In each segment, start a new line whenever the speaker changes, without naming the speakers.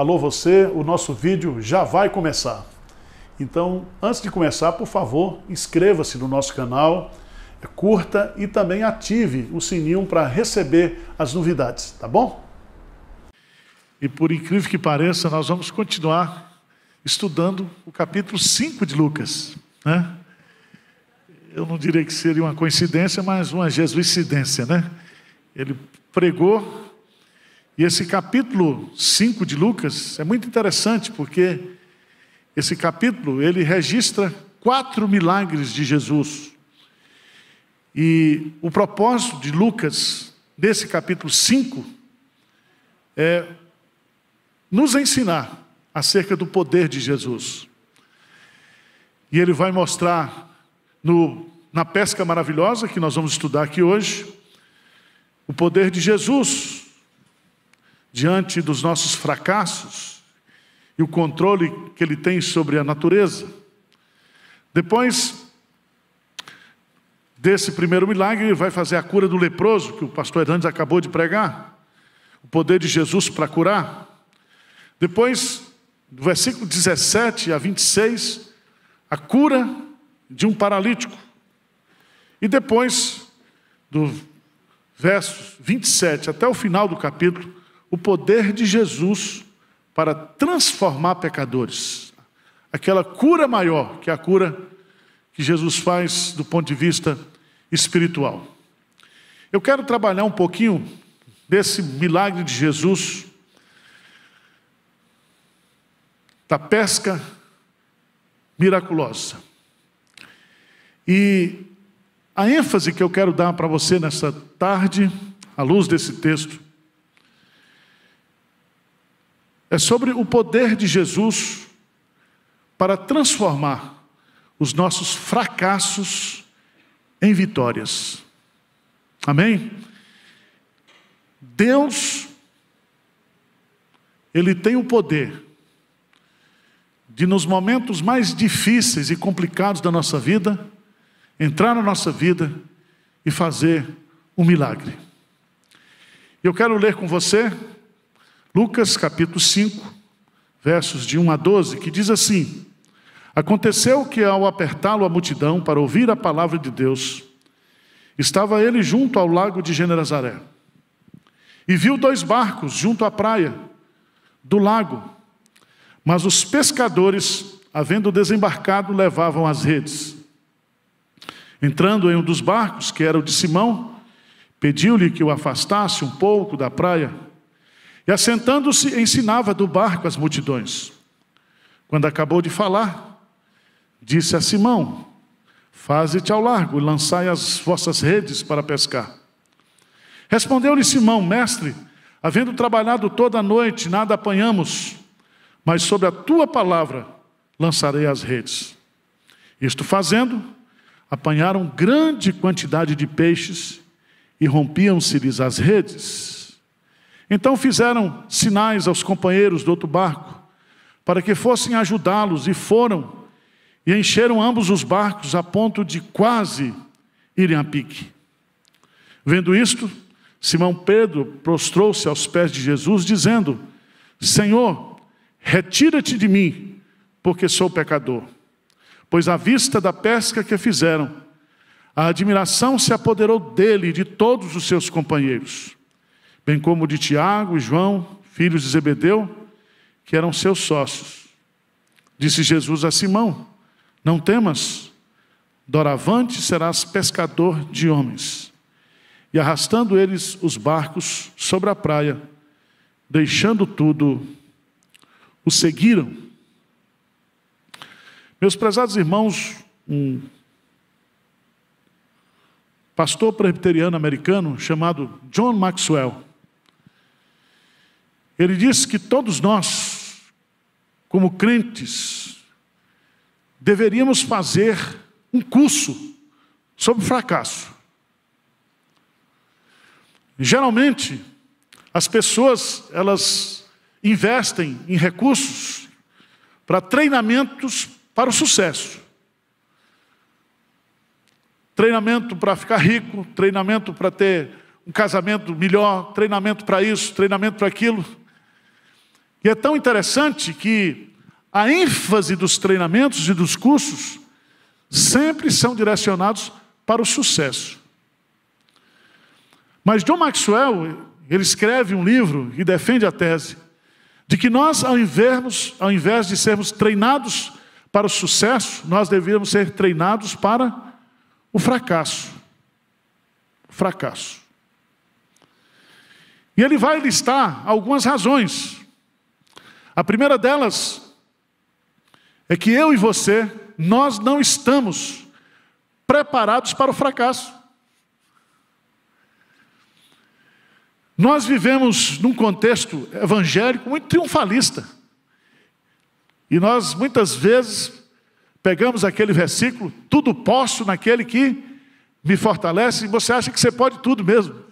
Alô você, o nosso vídeo já vai começar. Então, antes de começar, por favor, inscreva-se no nosso canal, curta e também ative o sininho para receber as novidades, tá bom? E por incrível que pareça, nós vamos continuar estudando o capítulo 5 de Lucas, né? Eu não diria que seria uma coincidência, mas uma jesuicidência, né? Ele pregou, e esse capítulo 5 de Lucas é muito interessante, porque esse capítulo, ele registra 4 milagres de Jesus. E o propósito de Lucas, desse capítulo 5, é nos ensinar acerca do poder de Jesus. E ele vai mostrar na pesca maravilhosa, que nós vamos estudar aqui hoje, o poder de Jesus diante dos nossos fracassos e o controle que ele tem sobre a natureza. Depois desse primeiro milagre, ele vai fazer a cura do leproso, que o pastor Hernandes acabou de pregar. O poder de Jesus para curar. Depois, do versículo 17 a 26, a cura de um paralítico. E depois, do versos 27 até o final do capítulo, o poder de Jesus para transformar pecadores. Aquela cura maior, que é a cura que Jesus faz do ponto de vista espiritual. Eu quero trabalhar um pouquinho desse milagre de Jesus, da pesca miraculosa. E a ênfase que eu quero dar para você nessa tarde, à luz desse texto, é sobre o poder de Jesus para transformar os nossos fracassos em vitórias. Amém? Deus, Ele tem o poder de, nos momentos mais difíceis e complicados da nossa vida, entrar na nossa vida e fazer um milagre. Eu quero ler com você Lucas capítulo 5, versos de 1 a 12, que diz assim: Aconteceu que, ao apertá-lo a multidão para ouvir a palavra de Deus, estava ele junto ao lago de Genezaré, e viu 2 barcos junto à praia do lago, mas os pescadores, havendo desembarcado, levavam as redes. Entrando em um dos barcos, que era o de Simão, pediu-lhe que o afastasse um pouco da praia, e assentando-se, ensinava do barco as multidões. Quando acabou de falar, disse a Simão: Faze-te ao largo e lançai as vossas redes para pescar. Respondeu-lhe Simão: Mestre, havendo trabalhado toda a noite, nada apanhamos, mas sobre a tua palavra lançarei as redes. Isto fazendo, apanharam grande quantidade de peixes e rompiam-se-lhes as redes. Então fizeram sinais aos companheiros do outro barco, para que fossem ajudá-los, e foram, e encheram ambos os barcos, a ponto de quase irem a pique. Vendo isto, Simão Pedro prostrou-se aos pés de Jesus, dizendo: Senhor, retira-te de mim, porque sou pecador. Pois à vista da pesca que fizeram, a admiração se apoderou dele e de todos os seus companheiros, bem como de Tiago e João, filhos de Zebedeu, que eram seus sócios. Disse Jesus a Simão: Não temas, doravante serás pescador de homens. E arrastando eles os barcos sobre a praia, deixando tudo, o seguiram. Meus prezados irmãos, um pastor presbiteriano americano chamado John Maxwell, ele disse que todos nós, como crentes, deveríamos fazer um curso sobre fracasso. Geralmente, as pessoas, elas investem em recursos para treinamentos para o sucesso. Treinamento para ficar rico, treinamento para ter um casamento melhor, treinamento para isso, treinamento para aquilo. E é tão interessante que a ênfase dos treinamentos e dos cursos sempre são direcionados para o sucesso. Mas John Maxwell, ele escreve um livro e defende a tese de que nós, ao invés de sermos treinados para o sucesso, nós deveríamos ser treinados para o fracasso. O fracasso. E ele vai listar algumas razões. A primeira delas é que eu e você, nós não estamos preparados para o fracasso. Nós vivemos num contexto evangélico muito triunfalista. E nós muitas vezes pegamos aquele versículo, tudo posso naquele que me fortalece, e você acha que você pode tudo mesmo.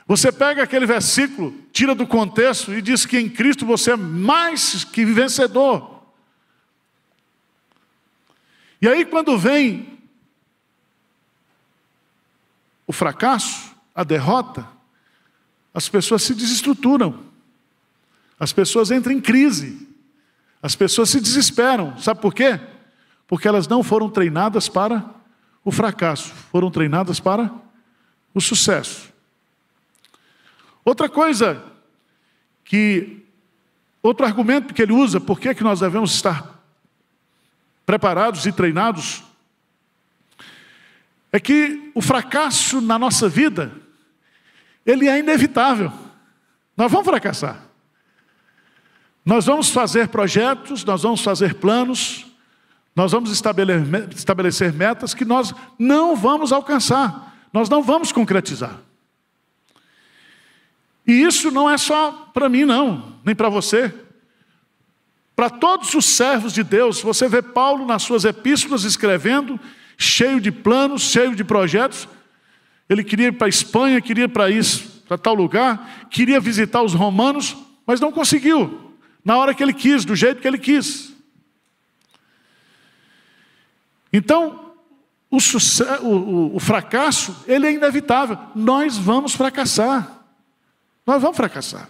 Você pega aquele versículo, tira do contexto e diz que em Cristo você é mais que vencedor. E aí quando vem o fracasso, a derrota, as pessoas se desestruturam, as pessoas entram em crise, as pessoas se desesperam. Sabe por quê? Porque elas não foram treinadas para o fracasso, foram treinadas para o sucesso. Outra coisa, outro argumento que ele usa, por que nós devemos estar preparados e treinados, é que o fracasso na nossa vida, ele é inevitável. Nós vamos fracassar. Nós vamos fazer projetos, nós vamos fazer planos, nós vamos estabelecer metas que nós não vamos alcançar, nós não vamos concretizar. E isso não é só para mim não, nem para você. Para todos os servos de Deus, você vê Paulo nas suas epístolas escrevendo, cheio de planos, cheio de projetos. Ele queria ir para a Espanha, queria ir para tal lugar, queria visitar os romanos, mas não conseguiu, na hora que ele quis, do jeito que ele quis. Então, o fracasso, ele é inevitável. Nós vamos fracassar. Nós vamos fracassar.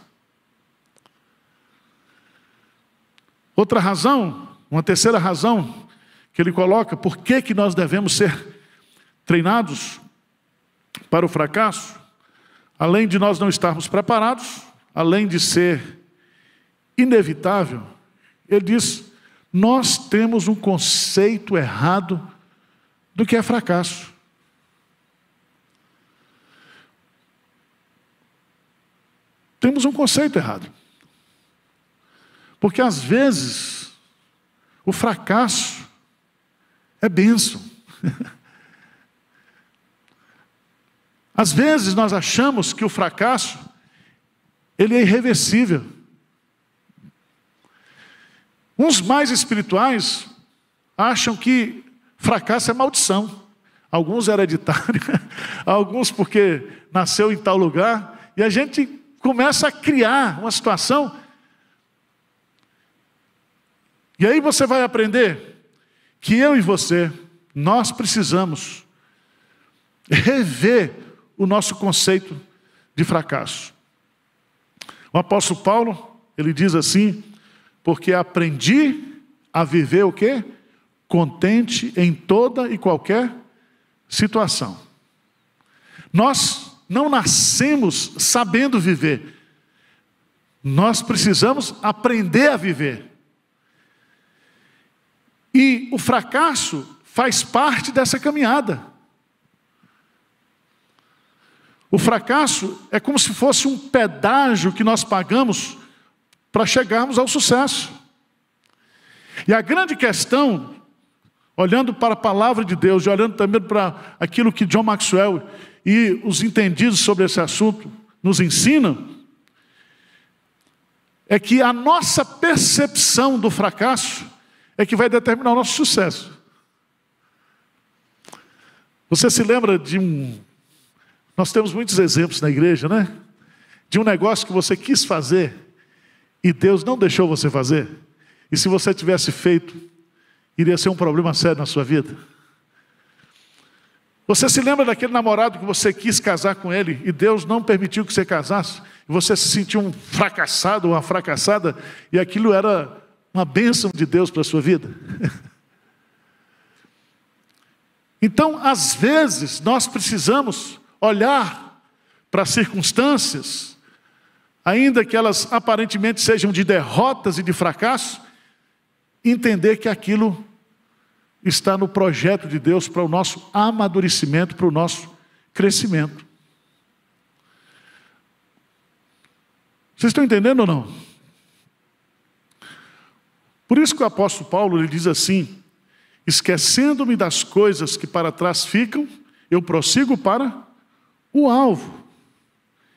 Outra razão, uma terceira razão que ele coloca, por que nós devemos ser treinados para o fracasso, além de nós não estarmos preparados, além de ser inevitável, ele diz, nós temos um conceito errado do que é fracasso. Temos um conceito errado. Porque às vezes o fracasso é bênção. Às vezes nós achamos que o fracasso ele é irreversível. Uns mais espirituais acham que fracasso é maldição. Alguns hereditário, alguns porque nasceu em tal lugar, e a gente começa a criar uma situação. E aí você vai aprender que eu e você, nós precisamos rever o nosso conceito de fracasso. O apóstolo Paulo, ele diz assim, porque aprendi a viver o quê? Contente em toda e qualquer situação. Nós não nascemos sabendo viver. Nós precisamos aprender a viver. E o fracasso faz parte dessa caminhada. O fracasso é como se fosse um pedágio que nós pagamos para chegarmos ao sucesso. E a grande questão, olhando para a palavra de Deus e olhando também para aquilo que John Maxwell e os entendidos sobre esse assunto nos ensinam, é que a nossa percepção do fracasso é que vai determinar o nosso sucesso. Você se lembra de nós temos muitos exemplos na igreja, né? De um negócio que você quis fazer e Deus não deixou você fazer. E se você tivesse feito, iria ser um problema sério na sua vida. Você se lembra daquele namorado que você quis casar com ele e Deus não permitiu que você casasse? E você se sentiu um fracassado ou uma fracassada e aquilo era uma bênção de Deus para a sua vida? Então, às vezes, nós precisamos olhar para as circunstâncias, ainda que elas aparentemente sejam de derrotas e de fracasso, entender que aquilo está no projeto de Deus para o nosso amadurecimento, para o nosso crescimento. Vocês estão entendendo ou não? Por isso que o apóstolo Paulo ele diz assim: esquecendo-me das coisas que para trás ficam, eu prossigo para o alvo.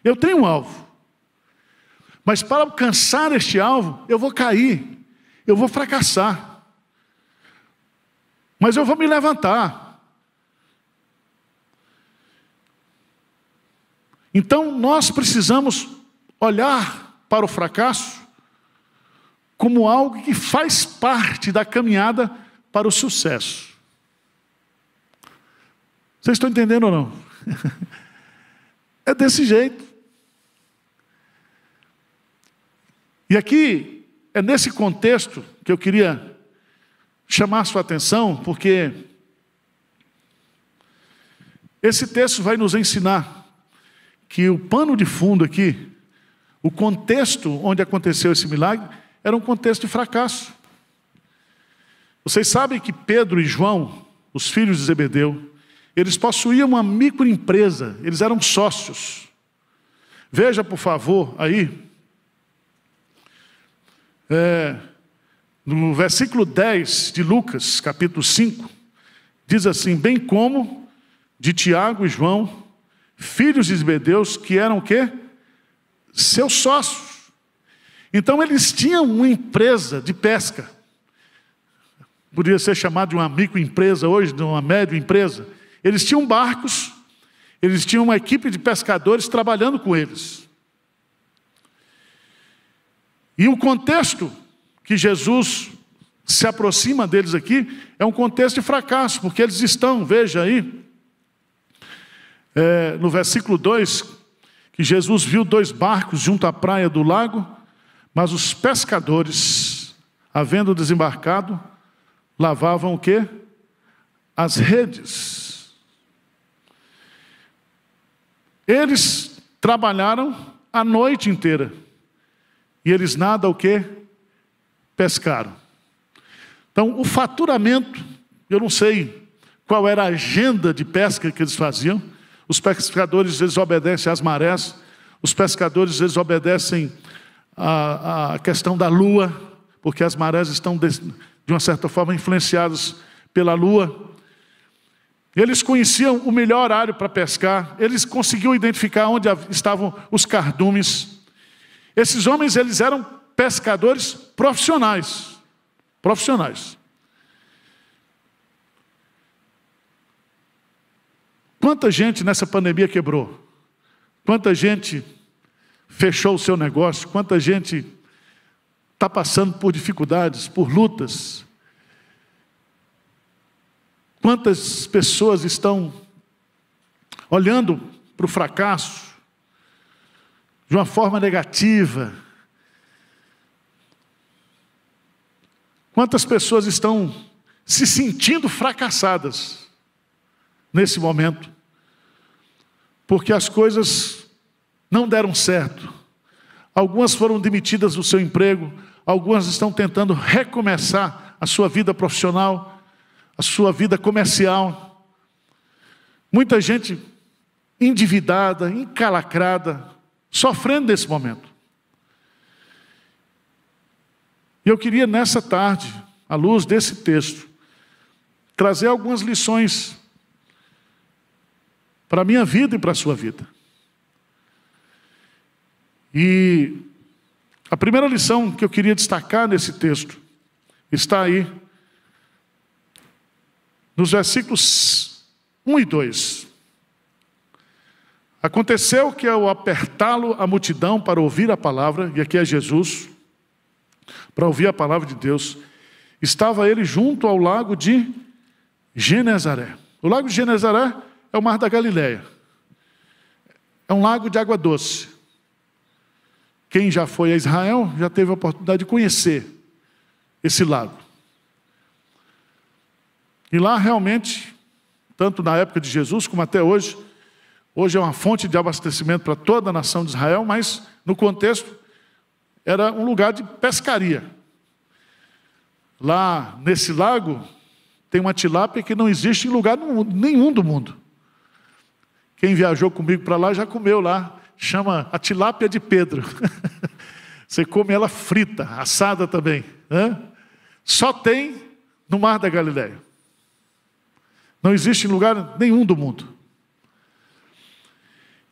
Eu tenho um alvo. Mas para alcançar este alvo, eu vou cair, eu vou fracassar. Mas eu vou me levantar. Então nós precisamos olhar para o fracasso como algo que faz parte da caminhada para o sucesso. Vocês estão entendendo ou não? É desse jeito. E aqui, é nesse contexto que eu queria chamar a sua atenção, porque esse texto vai nos ensinar que o pano de fundo aqui, o contexto onde aconteceu esse milagre, era um contexto de fracasso. Vocês sabem que Pedro e João, os filhos de Zebedeu, eles possuíam uma microempresa, eles eram sócios. Veja, por favor, aí, no versículo 10 de Lucas, capítulo 5, diz assim: bem como de Tiago e João, filhos de Zebedeus, que eram o quê? Seus sócios. Então eles tinham uma empresa de pesca. Poderia ser chamado de uma microempresa hoje, de uma média empresa. Eles tinham barcos, eles tinham uma equipe de pescadores trabalhando com eles. E o contexto que Jesus se aproxima deles aqui é um contexto de fracasso, porque eles estão, veja aí, no versículo 2, que Jesus viu 2 barcos junto à praia do lago, mas os pescadores, havendo desembarcado, lavavam o quê? As redes. Eles trabalharam a noite inteira. E eles nada o quê? Pescaram. Então, o faturamento, eu não sei qual era a agenda de pesca que eles faziam. Os pescadores, eles obedecem às marés. Os pescadores, eles obedecem à questão da lua, porque as marés estão, de uma certa forma, influenciadas pela lua. Eles conheciam o melhor horário para pescar. Eles conseguiam identificar onde estavam os cardumes. Esses homens, eles eram pescadores profissionais. Profissionais. Quanta gente nessa pandemia quebrou? Quanta gente fechou o seu negócio? Quanta gente está passando por dificuldades, por lutas? Quantas pessoas estão olhando para o fracasso de uma forma negativa? Quantas pessoas estão se sentindo fracassadas nesse momento? Porque as coisas não deram certo. Algumas foram demitidas do seu emprego, algumas estão tentando recomeçar a sua vida profissional, a sua vida comercial. Muita gente endividada, encalacrada, sofrendo nesse momento. E eu queria nessa tarde, à luz desse texto, trazer algumas lições para a minha vida e para a sua vida. E a primeira lição que eu queria destacar nesse texto está aí nos versículos 1 e 2. Aconteceu que ao apertá-lo a multidão para ouvir a palavra, e aqui é Jesus, para ouvir a palavra de Deus, estava ele junto ao lago de Genezaré. O lago de Genezaré é o Mar da Galileia. É um lago de água doce. Quem já foi a Israel já teve a oportunidade de conhecer esse lago. E lá realmente, tanto na época de Jesus como até hoje, hoje é uma fonte de abastecimento para toda a nação de Israel, mas no contexto era um lugar de pescaria. Lá nesse lago tem uma tilápia que não existe em lugar nenhum do mundo. Quem viajou comigo para lá já comeu lá. Chama a tilápia de Pedro. Você come ela frita, assada também. Só tem no Mar da Galileia. Não existe em lugar nenhum do mundo.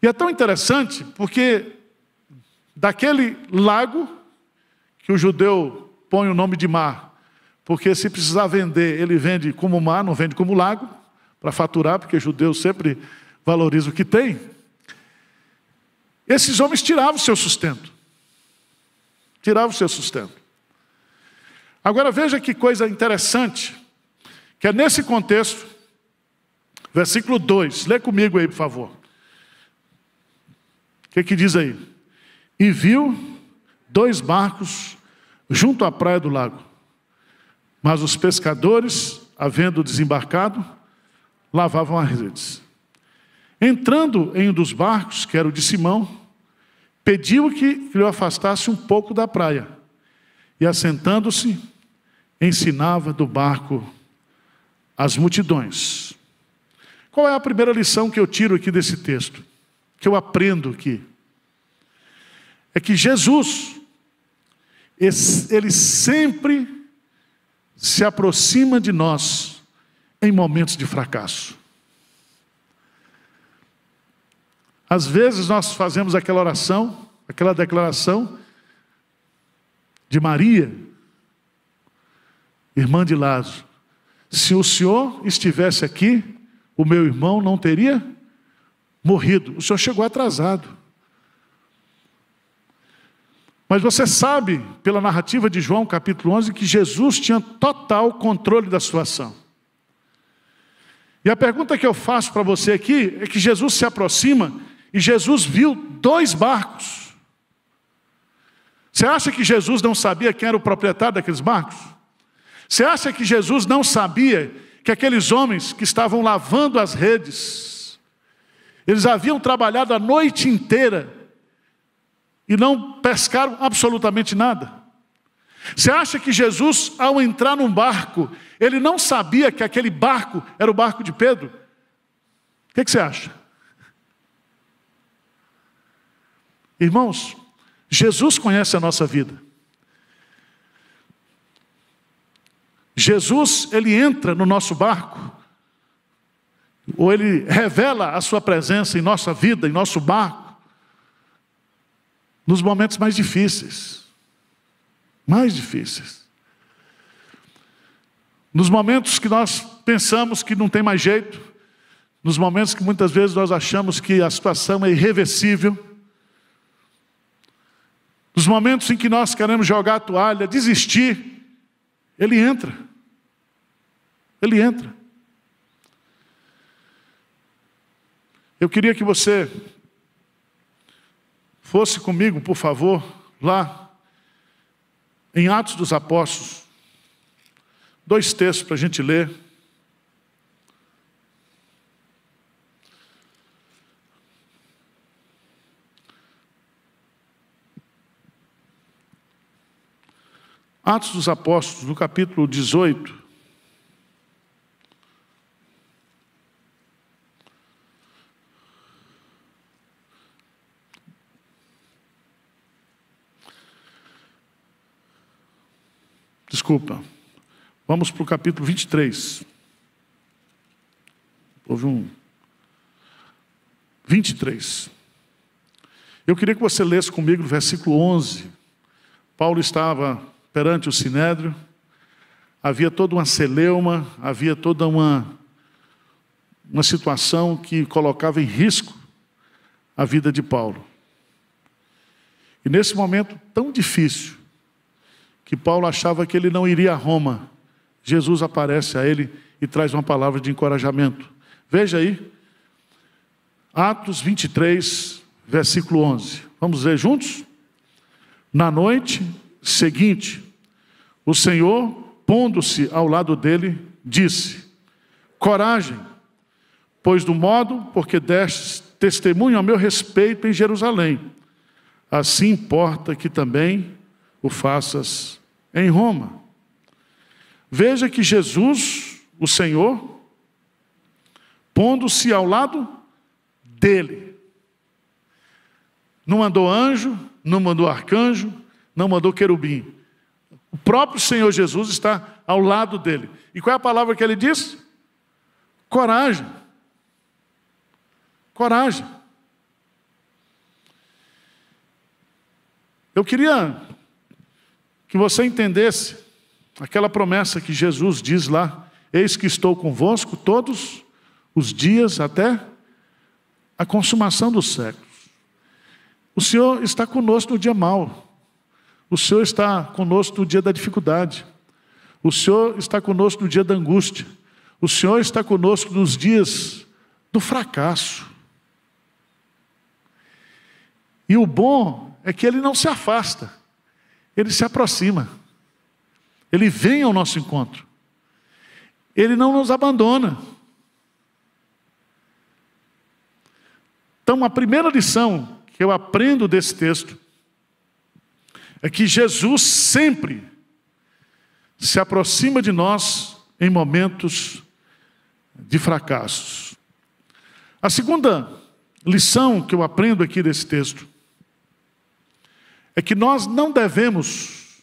E é tão interessante porque daquele lago, que o judeu põe o nome de mar, porque se precisar vender, ele vende como mar, não vende como lago, para faturar, porque judeu sempre valoriza o que tem. Esses homens tiravam o seu sustento. Tiravam o seu sustento. Agora veja que coisa interessante, que é nesse contexto, versículo 2, lê comigo aí, por favor. O que diz aí? E viu 2 barcos junto à praia do lago, mas os pescadores, havendo desembarcado, lavavam as redes. Entrando em um dos barcos, que era o de Simão, pediu que lhe afastasse um pouco da praia. E assentando-se, ensinava do barco as multidões. Qual é a primeira lição que eu tiro aqui desse texto? Que eu aprendo aqui? É que Jesus, ele sempre se aproxima de nós em momentos de fracasso. Às vezes nós fazemos aquela oração, aquela declaração de Maria, irmã de Lázaro. Se o Senhor estivesse aqui, o meu irmão não teria morrido. O Senhor chegou atrasado. Mas você sabe, pela narrativa de João, capítulo 11, que Jesus tinha total controle da situação. E a pergunta que eu faço para você aqui é que Jesus se aproxima e Jesus viu 2 barcos. Você acha que Jesus não sabia quem era o proprietário daqueles barcos? Você acha que Jesus não sabia que aqueles homens que estavam lavando as redes, eles haviam trabalhado a noite inteira e não pescaram absolutamente nada? Você acha que Jesus, ao entrar num barco, ele não sabia que aquele barco era o barco de Pedro? O que você acha? Irmãos, Jesus conhece a nossa vida. Jesus, ele entra no nosso barco, ou ele revela a sua presença em nossa vida, em nosso barco, nos momentos mais difíceis. Mais difíceis. Nos momentos que nós pensamos que não tem mais jeito, nos momentos que muitas vezes nós achamos que a situação é irreversível, nos momentos em que nós queremos jogar a toalha, desistir, ele entra. Ele entra. Eu queria que você fosse comigo, por favor, lá em Atos dos Apóstolos. 2 textos para a gente ler. Atos dos Apóstolos, no capítulo 18. Desculpa. Vamos para o capítulo 23. Houve um 23. Eu queria que você lesse comigo no versículo 11. Paulo estava perante o Sinédrio, havia toda uma celeuma, havia toda uma situação que colocava em risco a vida de Paulo. E nesse momento tão difícil, que Paulo achava que ele não iria a Roma, Jesus aparece a ele e traz uma palavra de encorajamento. Veja aí, Atos 23, versículo 11. Vamos ler juntos? Na noite seguinte, o Senhor, pondo-se ao lado dele, disse: coragem, pois do modo porque destes testemunho a meu respeito em Jerusalém, assim importa que também o faças em Roma. Veja que Jesus, o Senhor, pondo-se ao lado dele, não mandou anjo, não mandou arcanjo, não mandou querubim. O próprio Senhor Jesus está ao lado dele. E qual é a palavra que ele diz? Coragem. Coragem. Eu queria que você entendesse aquela promessa que Jesus diz lá: eis que estou convosco todos os dias até a consumação dos séculos. O Senhor está conosco no dia mau. O Senhor está conosco no dia da dificuldade. O Senhor está conosco no dia da angústia. O Senhor está conosco nos dias do fracasso. E o bom é que Ele não se afasta. Ele se aproxima. Ele vem ao nosso encontro. Ele não nos abandona. Então, a primeira lição que eu aprendo desse texto é que Jesus sempre se aproxima de nós em momentos de fracassos. A segunda lição que eu aprendo aqui desse texto é que nós não devemos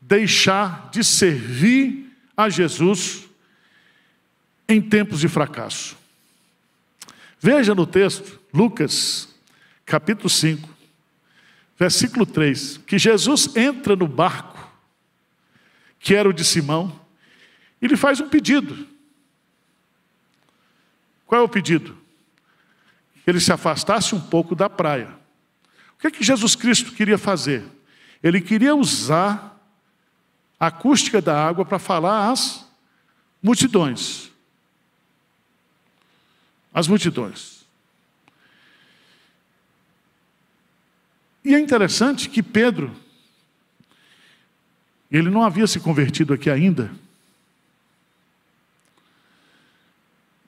deixar de servir a Jesus em tempos de fracasso. Veja no texto, Lucas, capítulo 5, versículo 3, que Jesus entra no barco, que era o de Simão, e ele faz um pedido. Qual é o pedido? Que ele se afastasse um pouco da praia. O que é que Jesus Cristo queria fazer? Ele queria usar a acústica da água para falar às multidões. As multidões. E é interessante que Pedro, ele não havia se convertido aqui ainda.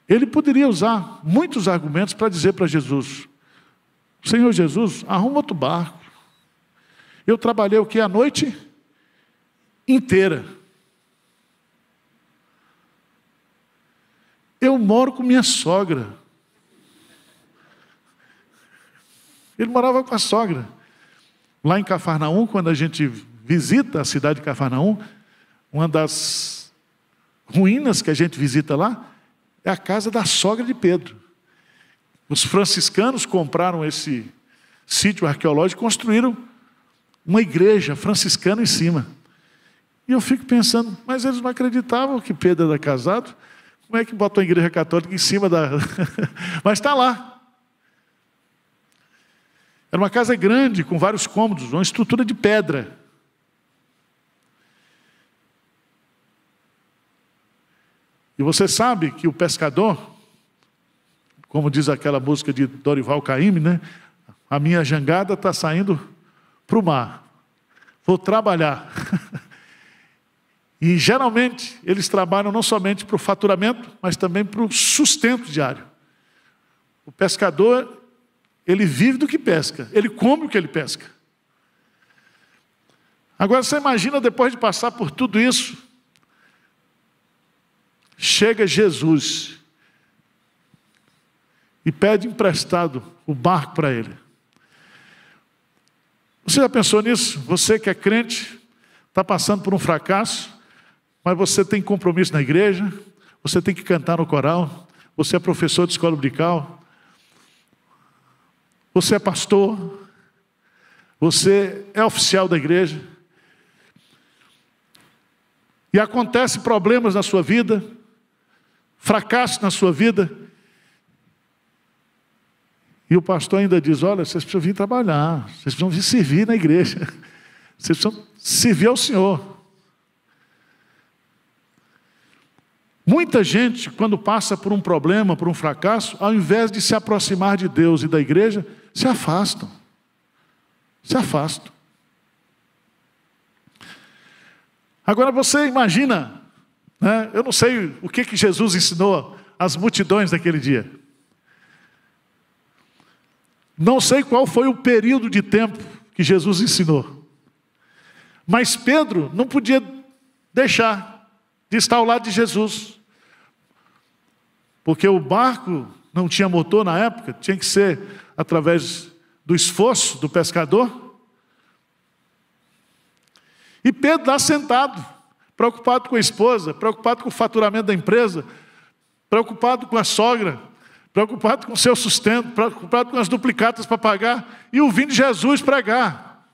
Ele poderia usar muitos argumentos para dizer para Jesus: Senhor Jesus, arruma outro barco. Eu trabalhei o que? A noite inteira. Eu moro com minha sogra. Ele morava com a sogra. Lá em Cafarnaum, quando a gente visita a cidade de Cafarnaum, uma das ruínas que a gente visita lá é a casa da sogra de Pedro. Os franciscanos compraram esse sítio arqueológico e construíram uma igreja franciscana em cima. E eu fico pensando, mas eles não acreditavam que Pedro era casado? Como é que botam a igreja católica em cima da... Mas está lá. Era uma casa grande, com vários cômodos, uma estrutura de pedra. E você sabe que o pescador, como diz aquela música de Dorival Caymmi, né? A minha jangada está saindo para o mar. Vou trabalhar. E geralmente eles trabalham não somente para o faturamento, mas também para o sustento diário. O pescador, ele vive do que pesca, ele come o que ele pesca. Agora você imagina, depois de passar por tudo isso, chega Jesus e pede emprestado o barco para ele. Você já pensou nisso? Você que é crente, está passando por um fracasso, mas você tem compromisso na igreja, você tem que cantar no coral, você é professor de escola dominical, você é pastor, você é oficial da igreja, e acontecem problemas na sua vida, fracasso na sua vida, e o pastor ainda diz: olha, vocês precisam vir trabalhar, vocês precisam vir servir na igreja, vocês precisam servir ao Senhor. Muita gente, quando passa por um problema, por um fracasso, ao invés de se aproximar de Deus e da igreja, se afastam. Se afastam. Agora você imagina, né? Eu não sei o que Jesus ensinou às multidões daquele dia. Não sei qual foi o período de tempo que Jesus ensinou. Mas Pedro não podia deixar de estar ao lado de Jesus. Porque o barco não tinha motor na época, tinha que ser através do esforço do pescador. E Pedro lá sentado, preocupado com a esposa, preocupado com o faturamento da empresa, preocupado com a sogra, preocupado com o seu sustento, preocupado com as duplicatas para pagar, e ouvindo Jesus pregar.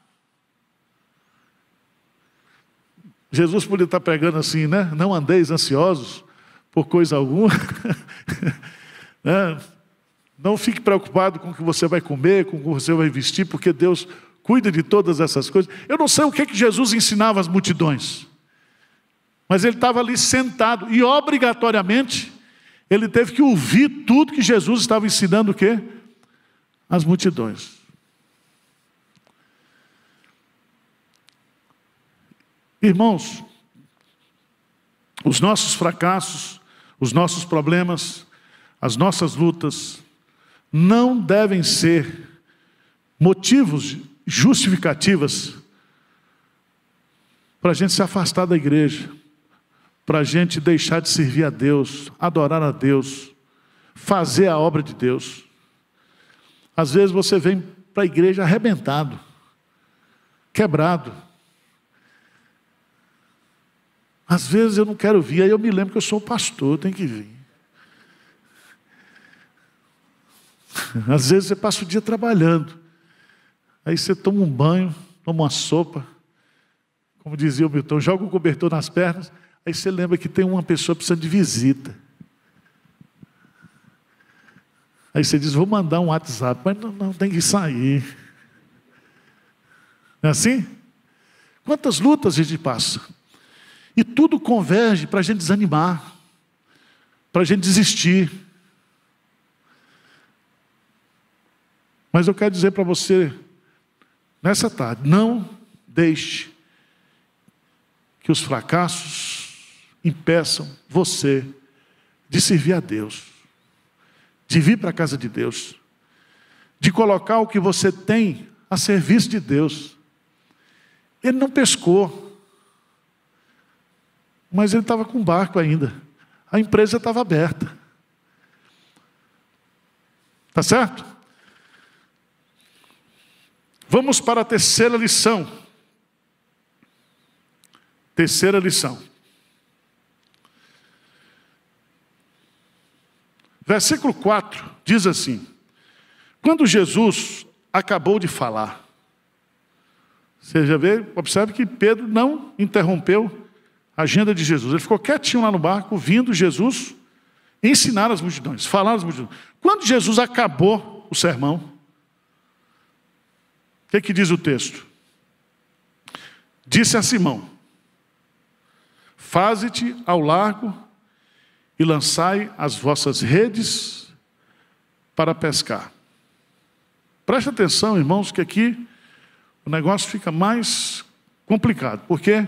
Jesus podia estar pregando assim, né? Não andeis ansiosos por coisa alguma. Né? Não fique preocupado com o que você vai comer, com o que você vai vestir, porque Deus cuida de todas essas coisas. Eu não sei o que Jesus ensinava às multidões, mas ele estava ali sentado, e obrigatoriamente ele teve que ouvir tudo que Jesus estava ensinando o quê? As multidões. Irmãos, os nossos fracassos, os nossos problemas, as nossas lutas, não devem ser motivos, justificativas para a gente se afastar da igreja, para a gente deixar de servir a Deus, adorar a Deus, fazer a obra de Deus. Às vezes você vem para a igreja arrebentado, quebrado. Às vezes eu não quero vir, aí eu me lembro que eu sou pastor, tem que vir. Às vezes você passa o dia trabalhando, aí você toma um banho, toma uma sopa, como dizia o Milton, joga o cobertor nas pernas, aí você lembra que tem uma pessoa precisando de visita. Aí você diz, vou mandar um WhatsApp, mas não tem que sair. Não é assim? Quantas lutas a gente passa? E tudo converge para a gente desanimar, para a gente desistir. Mas eu quero dizer para você, nessa tarde, não deixe que os fracassos impeçam você de servir a Deus, de vir para a casa de Deus, de colocar o que você tem a serviço de Deus. Ele não pescou, mas ele estava com o barco ainda, a empresa estava aberta. Tá certo? Vamos para a terceira lição. Terceira lição. Versículo 4 diz assim: quando Jesus acabou de falar, você já vê, observe que Pedro não interrompeu a agenda de Jesus. Ele ficou quietinho lá no barco, ouvindo Jesus ensinar as multidões, falar às multidões. Quando Jesus acabou o sermão, o que diz o texto? Disse a Simão: faze-te ao largo e lançai as vossas redes para pescar. Preste atenção, irmãos, que aqui o negócio fica mais complicado, porque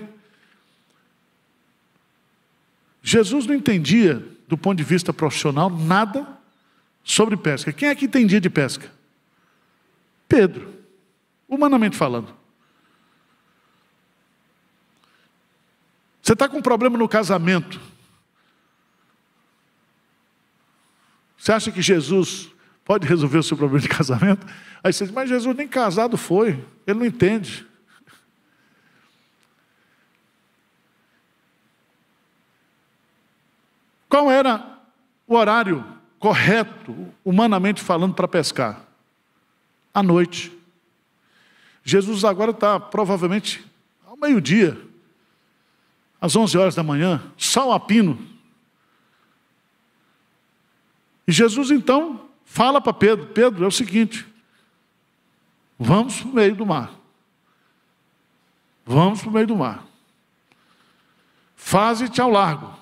Jesus não entendia, do ponto de vista profissional, nada sobre pesca. Quem é que entendia de pesca? Pedro, humanamente falando. Você está com um problema no casamento. Você acha que Jesus pode resolver o seu problema de casamento? Aí você diz, mas Jesus nem casado foi, ele não entende. Qual era o horário correto, humanamente falando, para pescar? À noite. Jesus agora está provavelmente ao meio-dia, às 11 horas da manhã, sol a pino. E Jesus então fala para Pedro: Pedro, é o seguinte, vamos para o meio do mar. Vamos para o meio do mar. Faze-te ao largo.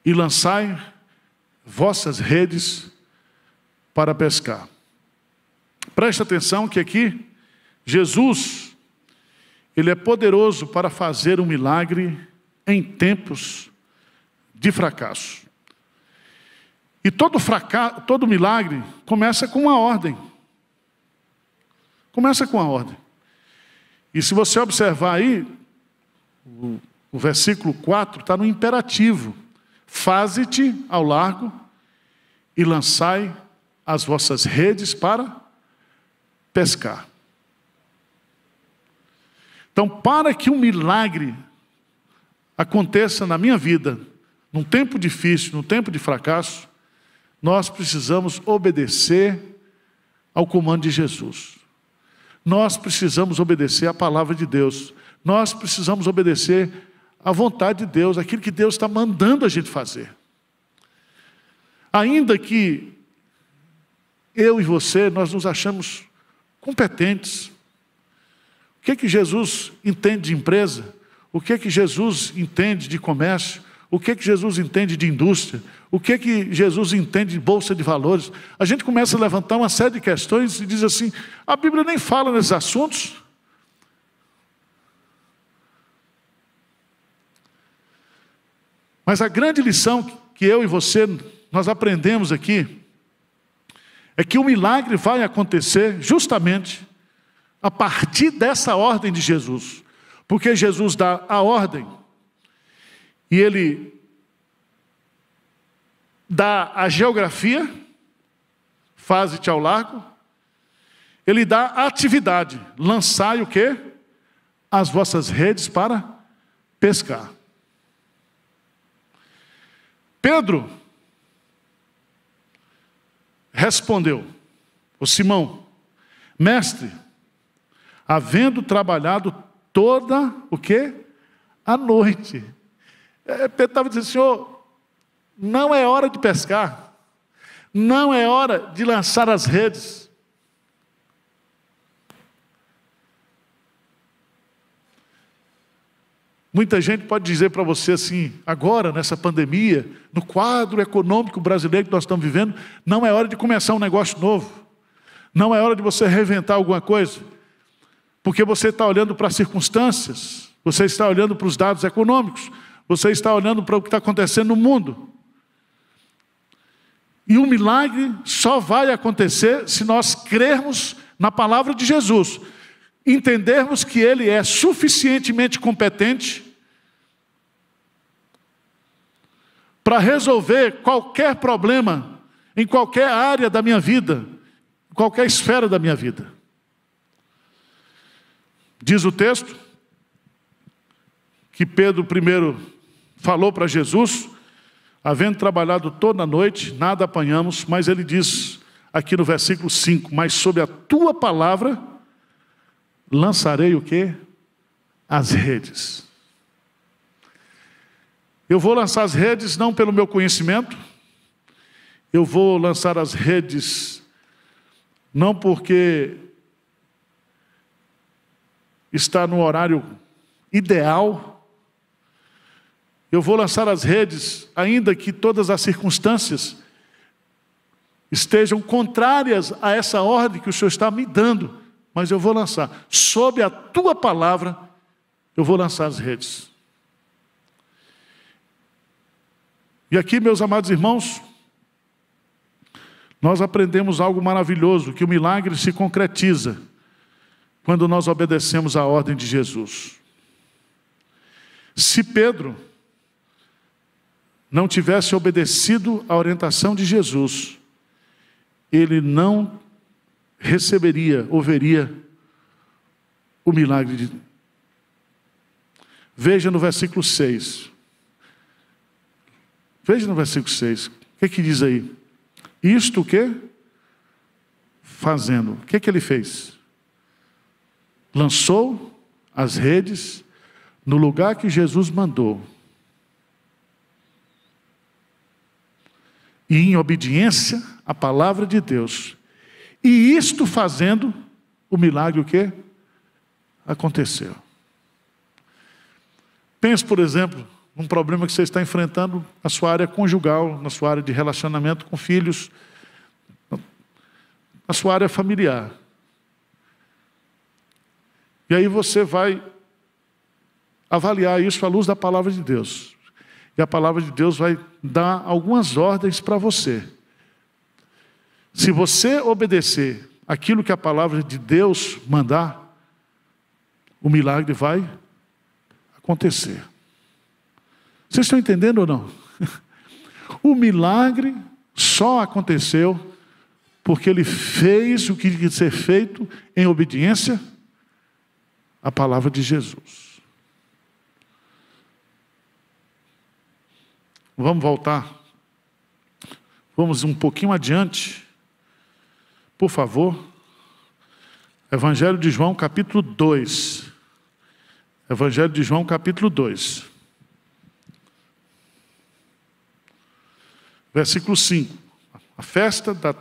e lançai vossas redes para pescar. Preste atenção que aqui, Jesus, Ele é poderoso para fazer um milagre em tempos de fracasso. E todo milagre começa com uma ordem. Começa com a ordem. E se você observar aí, o versículo 4 está no imperativo. Faze-te ao largo e lançai as vossas redes para pescar. Então, para que um milagre aconteça na minha vida, num tempo difícil, num tempo de fracasso, nós precisamos obedecer ao comando de Jesus. Nós precisamos obedecer à palavra de Deus. Nós precisamos obedecer à vontade de Deus, aquilo que Deus está mandando a gente fazer. Ainda que eu e você, nós nos achamos competentes. O que é que Jesus entende de empresa? O que é que Jesus entende de comércio? O que é que Jesus entende de indústria? O que é que Jesus entende de bolsa de valores? A gente começa a levantar uma série de questões e diz assim, a Bíblia nem fala nesses assuntos. Mas a grande lição que eu e você, nós aprendemos aqui, é que o milagre vai acontecer justamente a partir dessa ordem de Jesus. Porque Jesus dá a ordem, e Ele dá a geografia, faze-te ao largo, Ele dá a atividade, lançai o quê? As vossas redes para pescar. Pedro respondeu, o Simão, mestre, havendo trabalhado toda, o quê? A noite. Pedro estava dizendo, Senhor, não é hora de pescar, não é hora de lançar as redes. Muita gente pode dizer para você assim, agora nessa pandemia, no quadro econômico brasileiro que nós estamos vivendo, não é hora de começar um negócio novo, não é hora de você reinventar alguma coisa, porque você está olhando para as circunstâncias, você está olhando para os dados econômicos, você está olhando para o que está acontecendo no mundo. E o milagre só vai acontecer se nós crermos na palavra de Jesus, entendermos que Ele é suficientemente competente para resolver qualquer problema em qualquer área da minha vida, em qualquer esfera da minha vida. Diz o texto que Pedro primeiro falou para Jesus, havendo trabalhado toda a noite, nada apanhamos, mas ele diz aqui no versículo 5, mas sob a tua palavra lançarei o quê? As redes. Eu vou lançar as redes não pelo meu conhecimento, eu vou lançar as redes não porque está no horário ideal, eu vou lançar as redes ainda que todas as circunstâncias estejam contrárias a essa ordem que o Senhor está me dando, mas eu vou lançar, sob a tua palavra, eu vou lançar as redes. E aqui, meus amados irmãos, nós aprendemos algo maravilhoso, que o milagre se concretiza quando nós obedecemos à ordem de Jesus. Se Pedro não tivesse obedecido à orientação de Jesus, ele não receberia ou veria o milagre de... Veja no versículo 6. Veja no versículo 6. O que diz aí? Isto o quê? Fazendo. O que ele fez? Lançou as redes no lugar que Jesus mandou. E em obediência à palavra de Deus. E isto fazendo, o milagre o quê? Aconteceu. Pense, por exemplo, num problema que você está enfrentando na sua área conjugal, na sua área de relacionamento com filhos, na sua área familiar. E aí você vai avaliar isso à luz da palavra de Deus. E a palavra de Deus vai dar algumas ordens para você. Se você obedecer aquilo que a palavra de Deus mandar, o milagre vai acontecer. Vocês estão entendendo ou não? O milagre só aconteceu porque ele fez o que tinha que ser feito em obediência à palavra de Jesus. Vamos voltar. Vamos um pouquinho adiante. Por favor. Evangelho de João, capítulo 2. Evangelho de João, capítulo 2. Versículo 5. A festa da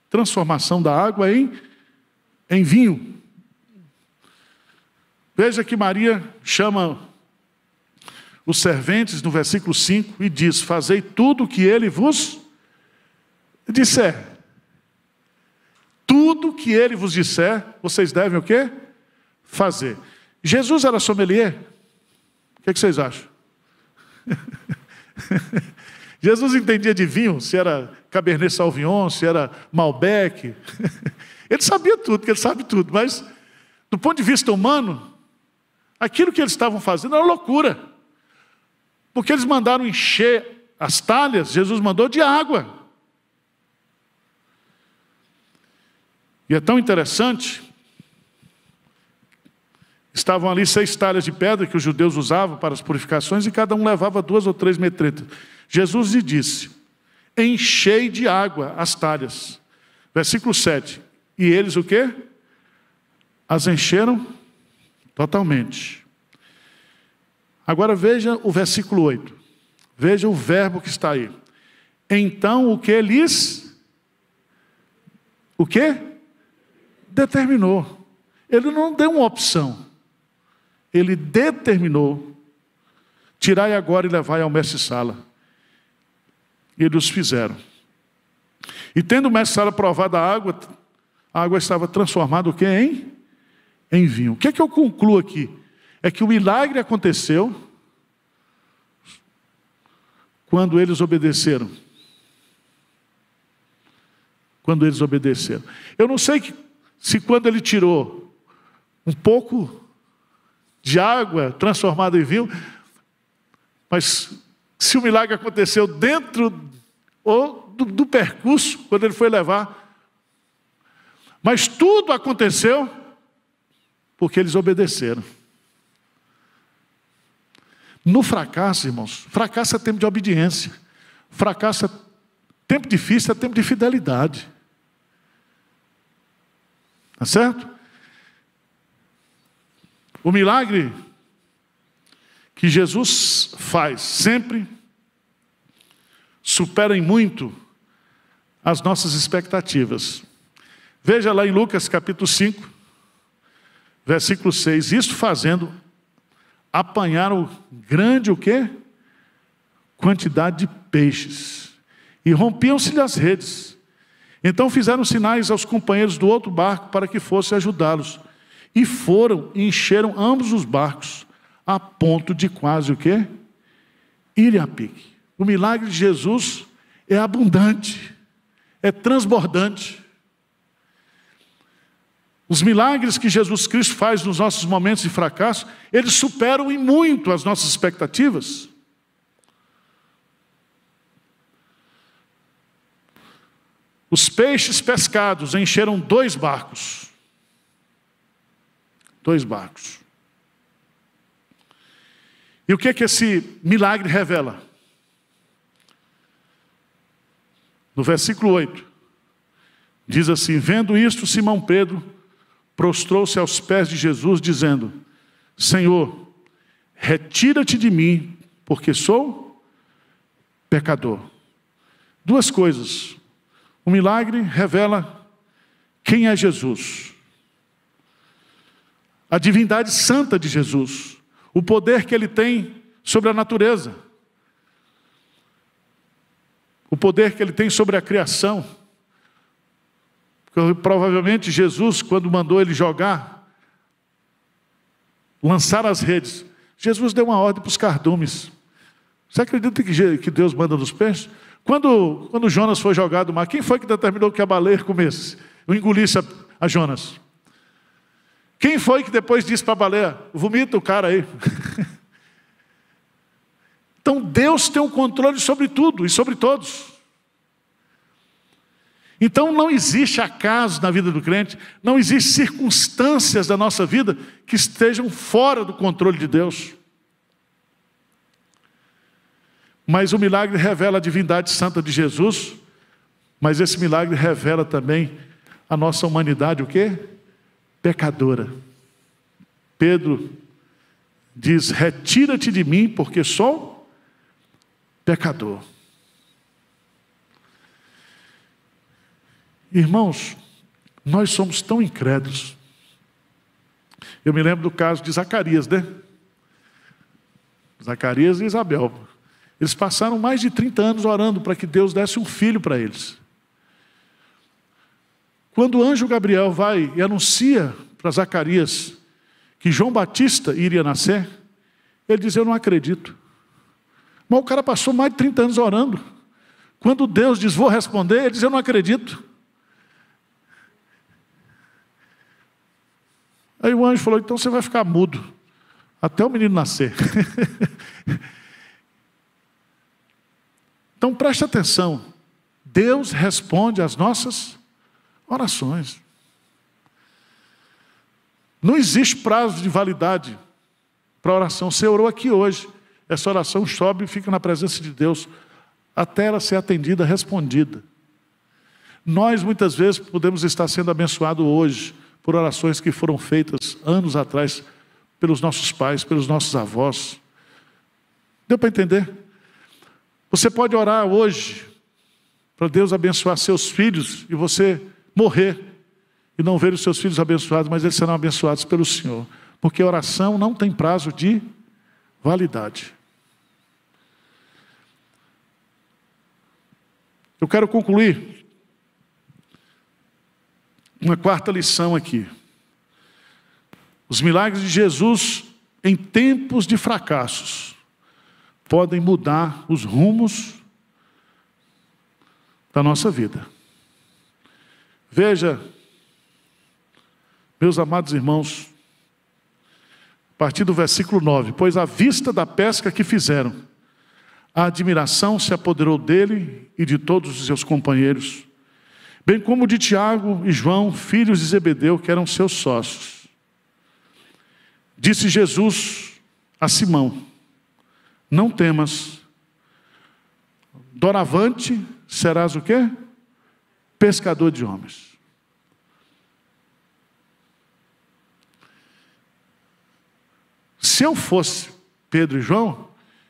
transformação da água em vinho. Veja que Maria chama os serventes no versículo 5 e diz: fazei tudo o que ele vos disser. Tudo que ele vos disser, vocês devem o quê? Fazer. Jesus era sommelier? O que vocês acham? Jesus entendia de vinho, se era Cabernet Sauvignon, se era Malbec. Ele sabia tudo, porque ele sabe tudo. Mas, do ponto de vista humano, aquilo que eles estavam fazendo era loucura. Porque eles mandaram encher as talhas, Jesus mandou de água. E é tão interessante, estavam ali 6 talhas de pedra que os judeus usavam para as purificações e cada um levava 2 ou 3 metretas. Jesus lhe disse: enchei de água as talhas. Versículo 7. E eles o quê? As encheram totalmente. Agora veja o versículo 8. Veja o verbo que está aí. Então o que lhes... O quê? Determinou. Ele não deu uma opção. Ele determinou: tirai agora e levai ao mestre-sala. E eles fizeram. E tendo o mestre-sala provado a água estava transformada o quê? Em vinho. O que é que eu concluo aqui? É que o milagre aconteceu quando eles obedeceram. Quando eles obedeceram. Eu não sei se quando ele tirou um pouco de água transformada em vinho, mas se o milagre aconteceu dentro ou do percurso, quando ele foi levar. Mas tudo aconteceu porque eles obedeceram. No fracasso, irmãos, fracasso é tempo de obediência. Fracasso é tempo difícil, é tempo de fidelidade. Tá certo? O milagre que Jesus faz sempre supera em muito as nossas expectativas. Veja lá em Lucas capítulo 5, versículo 6. Isto fazendo, apanharam grande o quê? Quantidade de peixes. E rompiam-se-lhe as redes. Então fizeram sinais aos companheiros do outro barco para que fossem ajudá-los. E foram e encheram ambos os barcos, a ponto de quase o quê? Irem a pique. O milagre de Jesus é abundante, é transbordante. Os milagres que Jesus Cristo faz nos nossos momentos de fracasso, eles superam em muito as nossas expectativas. Os peixes pescados encheram 2 barcos. 2 barcos. E o que é que esse milagre revela? No versículo 8, diz assim: vendo isto, Simão Pedro prostrou-se aos pés de Jesus, dizendo: Senhor, retira-te de mim, porque sou pecador. 2 coisas. O milagre revela quem é Jesus. A divindade santa de Jesus. O poder que ele tem sobre a natureza. O poder que ele tem sobre a criação. Provavelmente Jesus, quando mandou ele lançar as redes, Jesus deu uma ordem para os cardumes. Você acredita que Deus manda nos peixes? Quando Jonas foi jogado no mar, quem foi que determinou que a baleia comesse? Eu engolisse a Jonas. Quem foi que depois disse para a baleia, vomita o cara aí? Então Deus tem um controle sobre tudo e sobre todos. Então não existe acaso na vida do crente, não existe circunstâncias da nossa vida que estejam fora do controle de Deus. Mas o milagre revela a divindade santa de Jesus, mas esse milagre revela também a nossa humanidade, o quê? Pecadora. Pedro diz, retira-te de mim, porque sou pecador. Irmãos, nós somos tão incrédulos. Eu me lembro do caso de Zacarias, né? Zacarias e Isabel. Eles passaram mais de 30 anos orando para que Deus desse um filho para eles. Quando o anjo Gabriel vai e anuncia para Zacarias que João Batista iria nascer, ele diz, eu não acredito. Mas o cara passou mais de 30 anos orando. Quando Deus diz, vou responder, ele diz, eu não acredito. Aí o anjo falou, então você vai ficar mudo, até o menino nascer. Então preste atenção, Deus responde às nossas orações. Não existe prazo de validade para a oração. Você orou aqui hoje, essa oração sobe e fica na presença de Deus, até ela ser atendida, respondida. Nós muitas vezes podemos estar sendo abençoados hoje, por orações que foram feitas anos atrás, pelos nossos pais, pelos nossos avós. Deu para entender? Você pode orar hoje, para Deus abençoar seus filhos, e você morrer, e não ver os seus filhos abençoados, mas eles serão abençoados pelo Senhor. Porque a oração não tem prazo de validade. Eu quero concluir uma quarta lição aqui. Os milagres de Jesus em tempos de fracassos podem mudar os rumos da nossa vida. Veja, meus amados irmãos, a partir do versículo 9, pois à vista da pesca que fizeram, a admiração se apoderou dele e de todos os seus companheiros, bem como de Tiago e João, filhos de Zebedeu, que eram seus sócios. Disse Jesus a Simão, não temas, doravante serás o quê? Pescador de homens. Se eu fosse Pedro e João,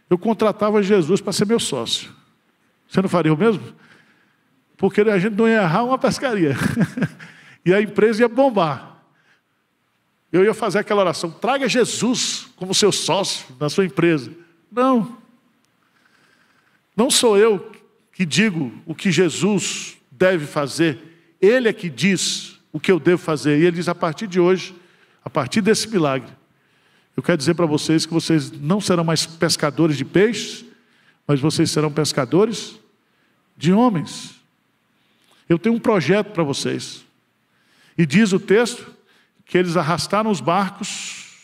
eu contratava Jesus para ser meu sócio. Você não faria o mesmo? Porque a gente não ia errar uma pescaria. E a empresa ia bombar. Eu ia fazer aquela oração, traga Jesus como seu sócio na sua empresa. Não. Não sou eu que digo o que Jesus deve fazer. Ele é que diz o que eu devo fazer. E ele diz, a partir de hoje, a partir desse milagre, eu quero dizer para vocês que vocês não serão mais pescadores de peixes, mas vocês serão pescadores de homens. Eu tenho um projeto para vocês. E diz o texto que eles arrastaram os barcos,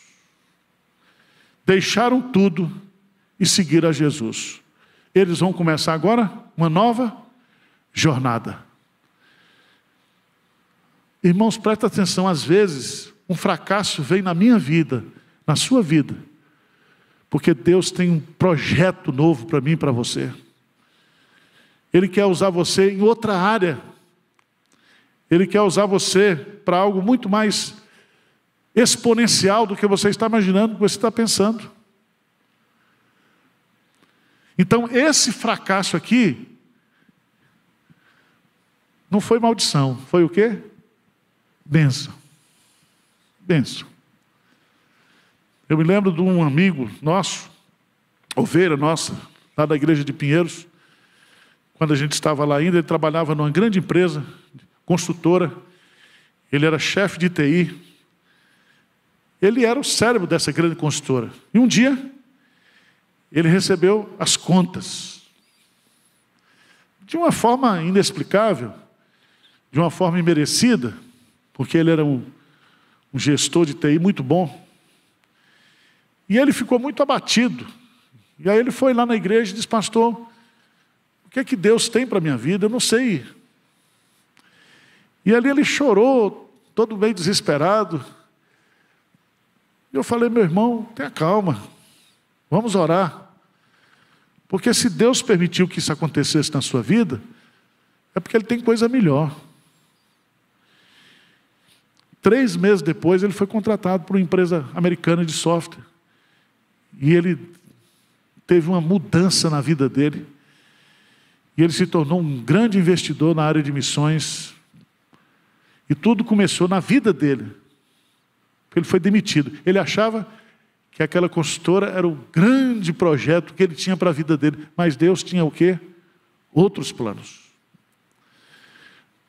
deixaram tudo e seguiram a Jesus. Eles vão começar agora uma nova jornada. Irmãos, presta atenção, às vezes um fracasso vem na minha vida, na sua vida, porque Deus tem um projeto novo para mim e para você. Ele quer usar você em outra área. Ele quer usar você para algo muito mais exponencial do que você está imaginando, do que você está pensando. Então, esse fracasso aqui não foi maldição, foi o quê? Bênção. Bênção. Eu me lembro de um amigo nosso, ovelha nossa, lá da igreja de Pinheiros. Quando a gente estava lá ainda, ele trabalhava numa grande empresa, construtora. Ele era chefe de TI. Ele era o cérebro dessa grande construtora. E um dia, ele recebeu as contas. De uma forma inexplicável, de uma forma imerecida, porque ele era um gestor de TI muito bom. E ele ficou muito abatido. E aí ele foi lá na igreja e disse: pastor, o que é que Deus tem para a minha vida? Eu não sei. E ali ele chorou, todo meio desesperado. E eu falei: meu irmão, tenha calma, vamos orar. Porque se Deus permitiu que isso acontecesse na sua vida, é porque Ele tem coisa melhor. 3 meses depois, ele foi contratado por uma empresa americana de software. E ele teve uma mudança na vida dele. E ele se tornou um grande investidor na área de missões. E tudo começou na vida dele. Ele foi demitido. Ele achava que aquela consultora era o grande projeto que ele tinha para a vida dele. Mas Deus tinha o quê? Outros planos.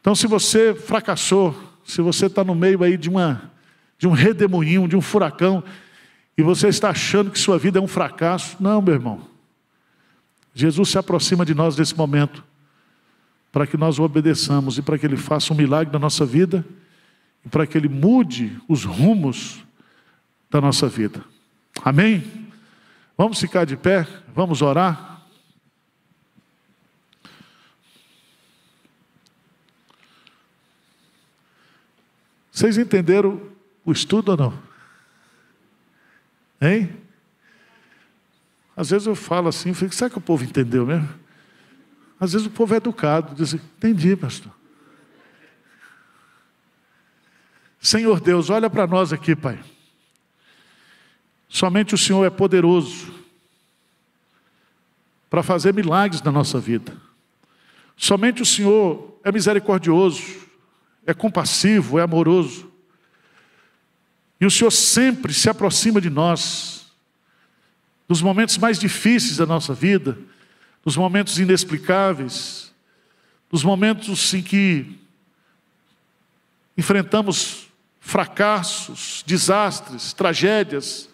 Então, se você fracassou, se você está no meio aí de um redemoinho, de um furacão, e você está achando que sua vida é um fracasso, não, meu irmão. Jesus se aproxima de nós nesse momento, para que nós o obedeçamos e para que Ele faça um milagre na nossa vida, e para que Ele mude os rumos da nossa vida. Amém? Vamos ficar de pé, vamos orar. Vocês entenderam o estudo ou não? Hein? Às vezes eu falo assim, fico, será que o povo entendeu mesmo? Às vezes o povo é educado, diz: entendi, pastor. Senhor Deus, olha para nós aqui, Pai. Somente o Senhor é poderoso para fazer milagres na nossa vida. Somente o Senhor é misericordioso, é compassivo, é amoroso. E o Senhor sempre se aproxima de nós, nos momentos mais difíceis da nossa vida, nos momentos inexplicáveis, nos momentos em que enfrentamos fracassos, desastres, tragédias.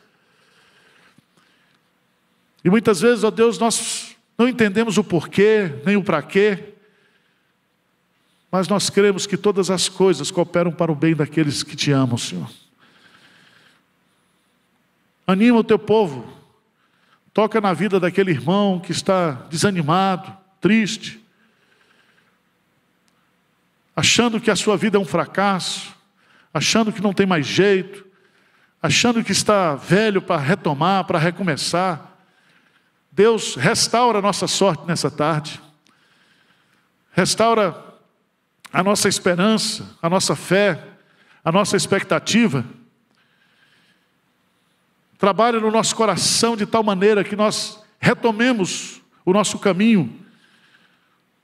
E muitas vezes, ó Deus, nós não entendemos o porquê, nem o para quê, mas nós cremos que todas as coisas cooperam para o bem daqueles que te amam, Senhor. Anima o teu povo, toca na vida daquele irmão que está desanimado, triste, achando que a sua vida é um fracasso, achando que não tem mais jeito, achando que está velho para retomar, para recomeçar. Deus, restaura a nossa sorte nessa tarde, restaura a nossa esperança, a nossa fé, a nossa expectativa. Trabalha no nosso coração de tal maneira que nós retomemos o nosso caminho,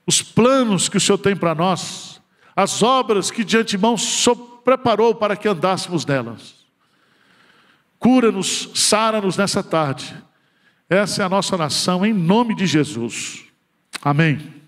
os planos que o Senhor tem para nós, as obras que de antemão o Senhor preparou para que andássemos nelas. Cura-nos, sara-nos nessa tarde. Essa é a nossa oração em nome de Jesus. Amém.